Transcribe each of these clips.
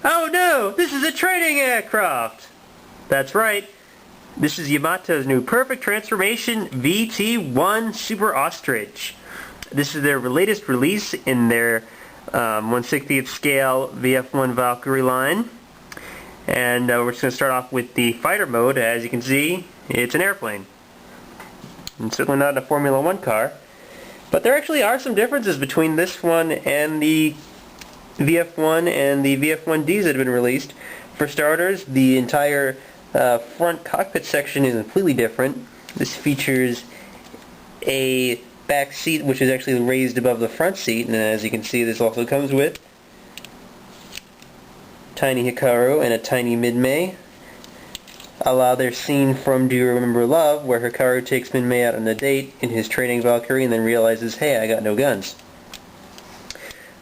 Oh no, this is a training aircraft! That's right, this is Yamato's new Perfect Transformation VT-1 Super Ostrich. This is their latest release in their 1/60th scale VF1 Valkyrie line. And we're just going to start off with the fighter mode. As you can see, it's an airplane. And certainly not a Formula 1 car. But there actually are some differences between this one and the VF1 and the VF1Ds that have been released. For starters, the entire front cockpit section is completely different. This features a back seat which is actually raised above the front seat, and as you can see, this also comes with tiny Hikaru and a tiny Mid-May, a la their scene from Do You Remember Love, where Hikaru takes Mid-May out on a date in his training Valkyrie and then realizes, hey, I got no guns.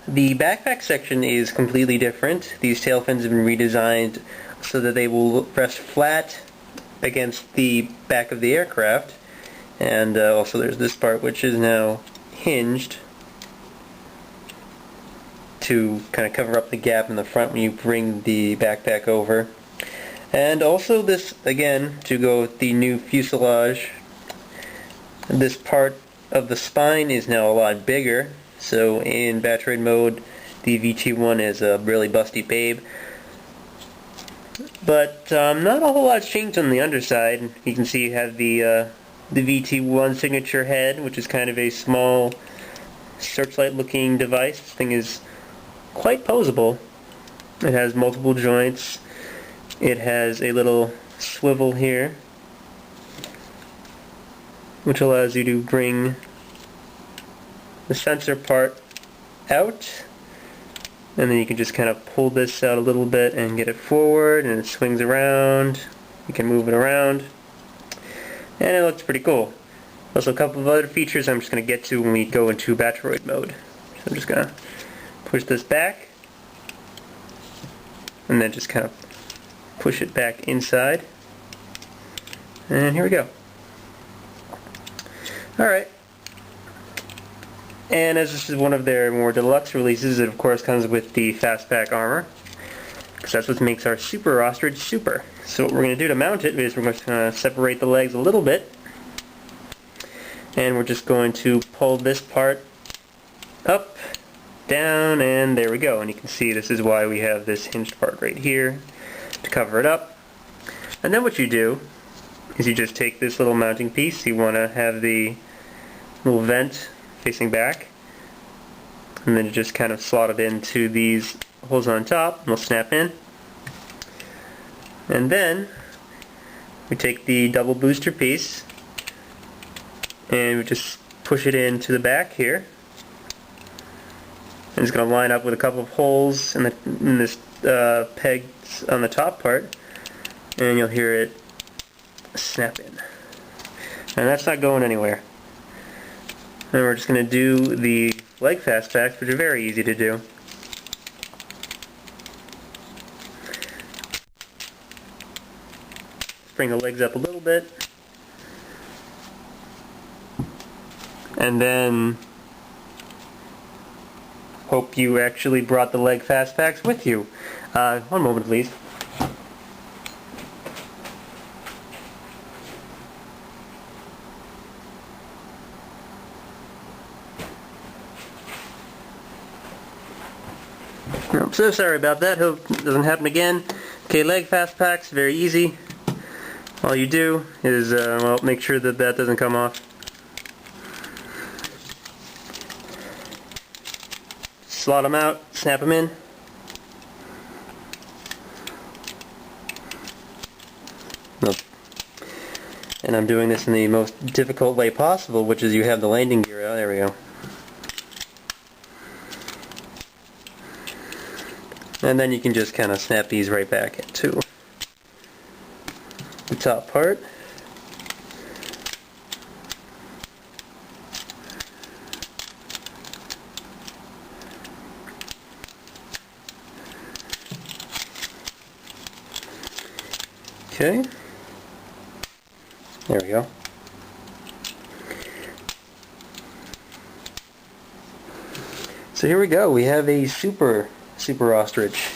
The backpack section is completely different. These tail fins have been redesigned so that they will rest flat against the back of the aircraft, and also there's this part which is now hinged to kind of cover up the gap in the front when you bring the backpack over. And also this, again, to go with the new fuselage, this part of the spine is now a lot bigger. So in batch raid mode, the VT-1 is a really busty babe. But not a whole lot's changed on the underside. You can see you have the VT-1 signature head, which is kind of a small searchlight looking device. This thing is quite posable. It has multiple joints. It has a little swivel here, which allows you to bring the sensor part out, and then you can just kind of pull this out a little bit and get it forward, and it swings around. You can move it around, and it looks pretty cool. Also a couple of other features I'm just going to get to when we go into batch raid mode. So I'm just going to push this back, and then just kind of push it back inside, and here we go. Alright. And as this is one of their more deluxe releases, it of course comes with the Fastback Armor, because that's what makes our Super Ostrich super. So what we're going to do to mount it is we're going to separate the legs a little bit, and we're just going to pull this part up, down, and there we go. And you can see this is why we have this hinged part right here to cover it up. And then what you do is you just take this little mounting piece. You want to have the little vent facing back, and then you just kind of slot it into these holes on top, and they'll snap in. And then we take the double booster piece and we just push it into the back here, and it's going to line up with a couple of holes in this pegs on the top part, and you'll hear it snap in. And that's not going anywhere. And we're just going to do the leg fastbacks, which are very easy to do. Just bring the legs up a little bit, and then hope you actually brought the leg fastbacks with you. One moment, please. I'm so sorry about that. Hope it doesn't happen again. Okay, leg fastbacks, very easy. All you do is, well, make sure that that doesn't come off. Slot them out, snap them in. Nope. And I'm doing this in the most difficult way possible, which is you have the landing gear out. There we go. And then you can just kind of snap these right back into the top part. Okay. There we go. So here we go. We have a Super Ostrich.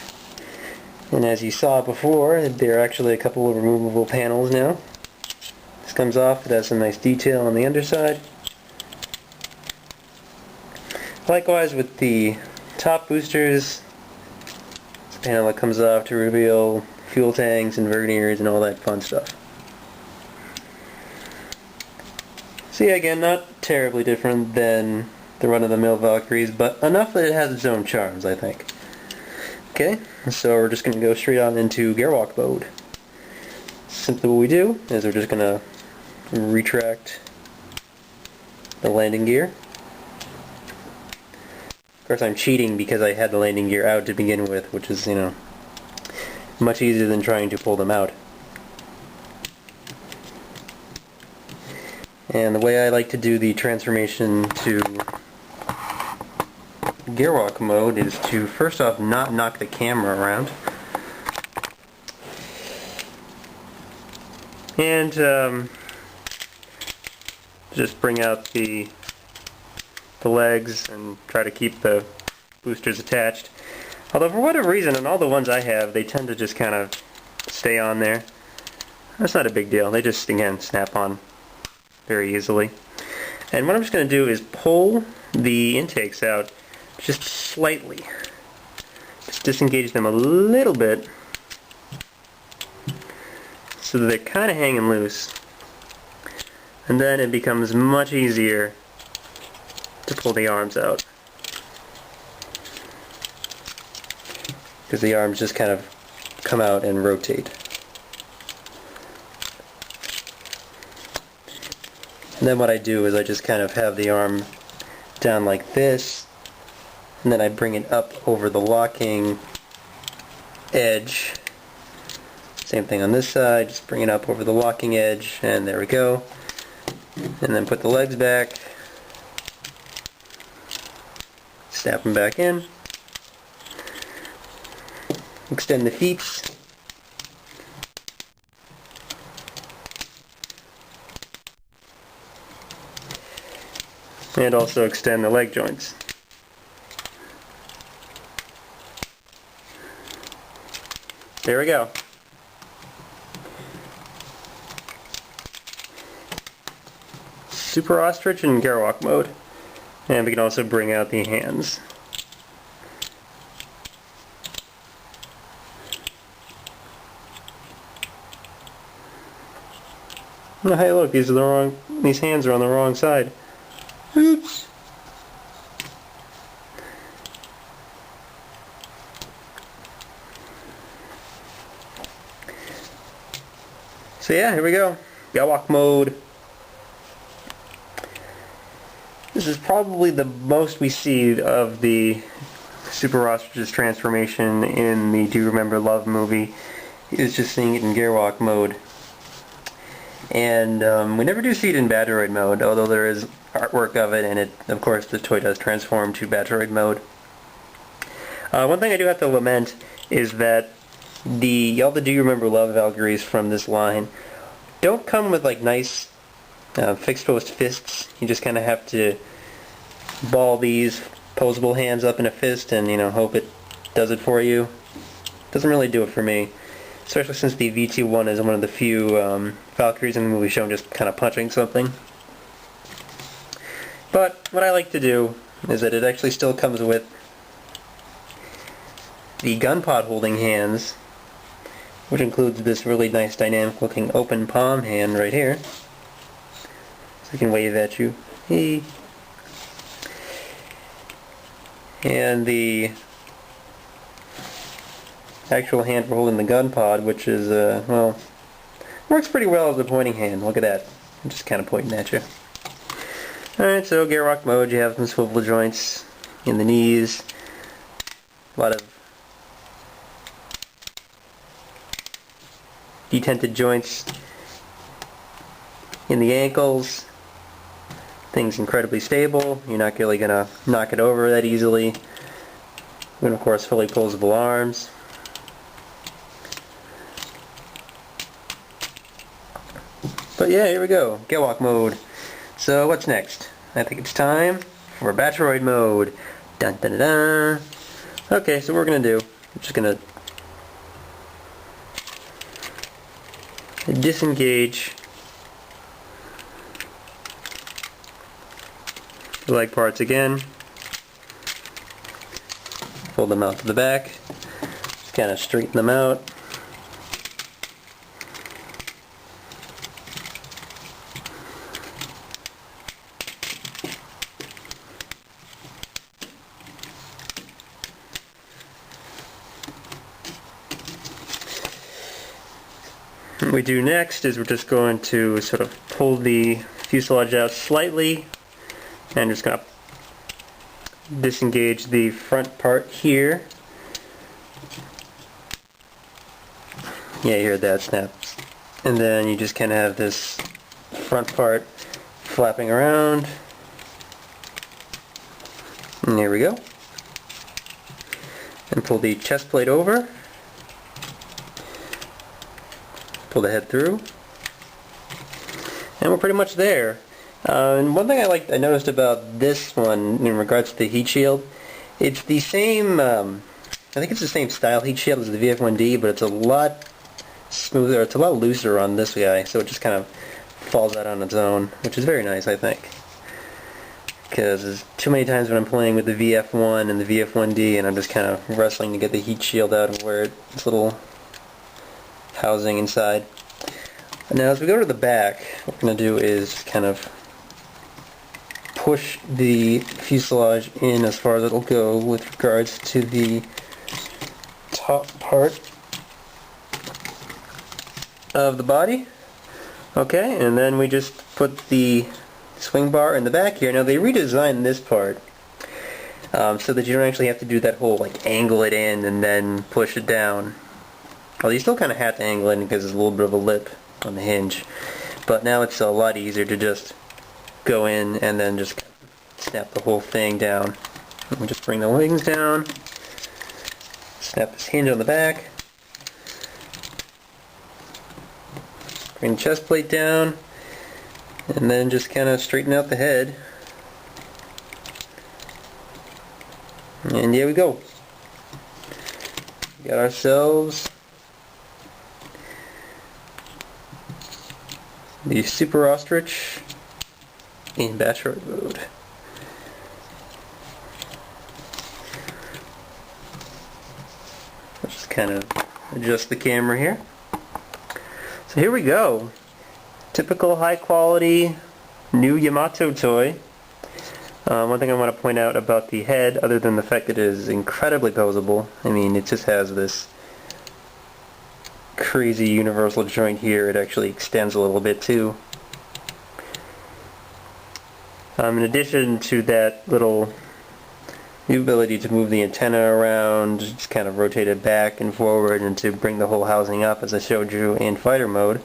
And as you saw before, there are actually a couple of removable panels now. This comes off, it has some nice detail on the underside. Likewise with the top boosters, this panel that comes off to reveal fuel tanks and verniers and all that fun stuff. So yeah, again, not terribly different than the run-of-the-mill Valkyries, but enough that it has its own charms, I think. Okay, so we're just going to go straight on into gearwalk mode. Simply what we do is we're just going to retract the landing gear. Of course, I'm cheating because I had the landing gear out to begin with, which is, you know, much easier than trying to pull them out. And the way I like to do the transformation to gearwalk mode is to first off not knock the camera around. And just bring out the legs and try to keep the boosters attached. Although for whatever reason, on all the ones I have, they tend to just kind of stay on there. That's not a big deal. They just, again, snap on very easily. And what I'm just going to do is pull the intakes out just slightly. Just disengage them a little bit so that they're kind of hanging loose. And then it becomes much easier to pull the arms out, because the arms just kind of come out and rotate. And then what I do is I just kind of have the arm down like this, and then I bring it up over the locking edge. Same thing on this side, just bring it up over the locking edge, and there we go. And then put the legs back, snap them back in, extend the feet, and also extend the leg joints. There we go. Super Ostrich in gearwalk mode. And we can also bring out the hands. Oh, hey, look, these hands are on the wrong side. Oops. So yeah, here we go. Gearwalk mode. This is probably the most we see of the Super Ostrich's transformation in the Do You Remember Love movie, is just seeing it in gearwalk mode. And we never do see it in Badroid mode, although there is artwork of it, and of course the toy does transform to Badroid mode. One thing I do have to lament is that all the Do You Remember Love Valkyries from this line don't come with like nice fixed post fists. You just kind of have to ball these posable hands up in a fist and, you know, hope it does it for you. Doesn't really do it for me, especially since the VT-1 is one of the few Valkyries in the movie shown just kind of punching something. But what I like to do is that it actually still comes with the gun pod holding hands, which includes this really nice dynamic looking open palm hand right here. So I can wave at you. Hey. And the actual hand for holding the gun pod, which is, well, works pretty well as a pointing hand. Look at that. I'm just kind of pointing at you. Alright, so gearwalk mode, you have some swivel joints in the knees, a lot of detented joints in the ankles. Thing's incredibly stable. You're not really going to knock it over that easily. And of course, fully posable arms. But yeah, here we go. Gearwalk mode. So what's next? I think it's time for Badroid mode. Dun dun dun dun. Okay, so what we're going to do, I'm just going to disengage the leg parts again, fold them out to the back, just kind of straighten them out. What we do next is we're just going to sort of pull the fuselage out slightly and just going to disengage the front part here. Yeah, you heard that snap. And then you just kind of have this front part flapping around. And there we go. And pull the chest plate over. Pull the head through, and we're pretty much there. And one thing I noticed about this one in regards to the heat shield, it's the same, I think it's the same style heat shield as the VF1D, but it's a lot smoother, it's a lot looser on this guy, so it just kind of falls out on its own, which is very nice, I think. Because there's too many times when I'm playing with the VF1 and the VF1D and I'm just kind of wrestling to get the heat shield out of where its little housing inside. Now as we go to the back, what we're going to do is kind of push the fuselage in as far as it'll go with regards to the top part of the body. Okay, and then we just put the swing bar in the back here. Now they redesigned this part so that you don't actually have to do that whole angle it in and then push it down. Well, you still kind of have to angle it because there's a little bit of a lip on the hinge, but now it's a lot easier to just go in and then just snap the whole thing down. And we just bring the wings down, snap this hinge on the back, bring the chest plate down, and then just kind of straighten out the head. And here we go. We got ourselves the Super Ostrich in Bachelorette mode. Let's just kind of adjust the camera here. So here we go. Typical high quality new Yamato toy. One thing I want to point out about the head, other than the fact that it is incredibly posable, I mean it just has this crazy universal joint here. It actually extends a little bit too. In addition to that little new ability to move the antenna around, just kind of rotate it back and forward and to bring the whole housing up as I showed you in fighter mode,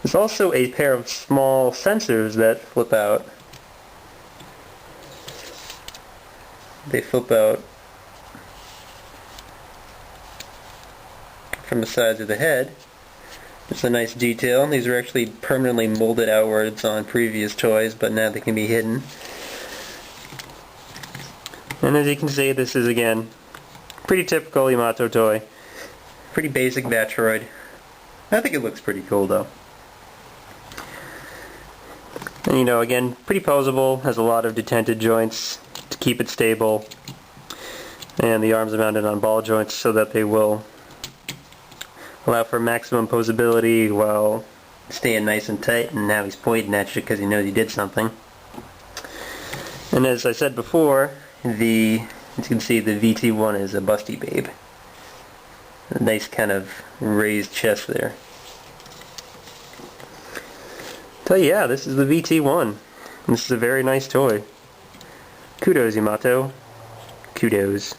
there's also a pair of small sensors that flip out. They flip out from the sides of the head. It's a nice detail. These are actually permanently molded outwards on previous toys, but now they can be hidden. And as you can see, this is again pretty typical Yamato toy. Pretty basic Vatroid. I think it looks pretty cool though. And you know, again, pretty posable, has a lot of detented joints to keep it stable. And the arms are mounted on ball joints so that they will allow for maximum posability while staying nice and tight, and now he's pointing at you because he knows he did something. And as I said before, as you can see, the VT-1 is a busty babe. A nice kind of raised chest there. So yeah, this is the VT-1. This is a very nice toy. Kudos, Yamato. Kudos.